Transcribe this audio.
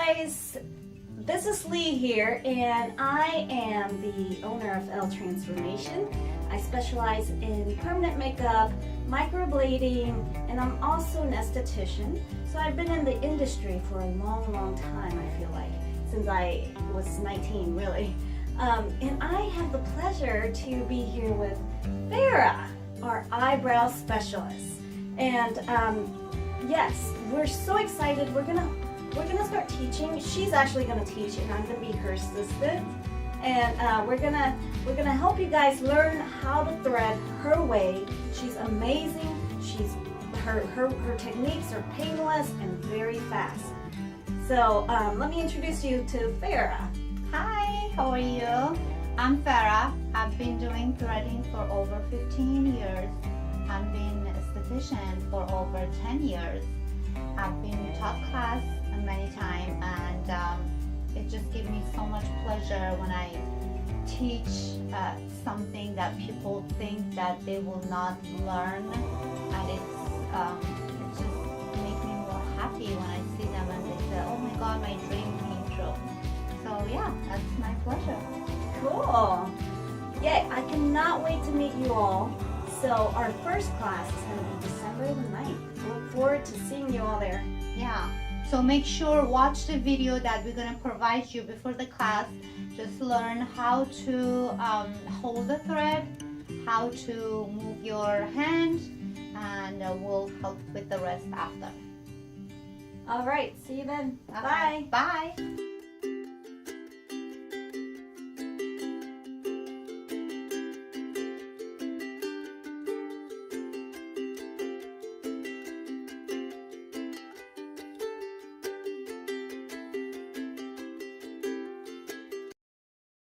guys, this is Lee here, and I am the owner of L Transformation. I specialize in permanent makeup, microblading, and I'm also an esthetician. So I've been in the industry for a long time, I feel like, since I was 19 really. And I have the pleasure to be here with Farah, our eyebrow specialist. And yes, we're so excited. We're gonna start teaching. She's actually gonna teach, and I'm gonna be her assistant. And we're gonna help you guys learn how to thread her way. She's amazing. Her techniques are painless and very fast. So let me introduce you to Farah. Hi, how are you? I'm Farah. I've been doing threading for over 15 years. I've been an esthetician for over 10 years. I've been taught class many times, and it just gives me so much pleasure when I teach something that people think that they will not learn, and it just makes me more happy when I see them and they say, oh my god, my dream came true. So yeah, that's my pleasure. Cool. Yeah, I cannot wait to meet you all. So our first class is going to be December the 9th. Look forward to seeing you all there. Yeah, so make sure watch the video that we're going to provide you before the class. Just learn how to hold the thread, how to move your hand, and we'll help with the rest after. All right, see you then. Okay. Bye. Bye.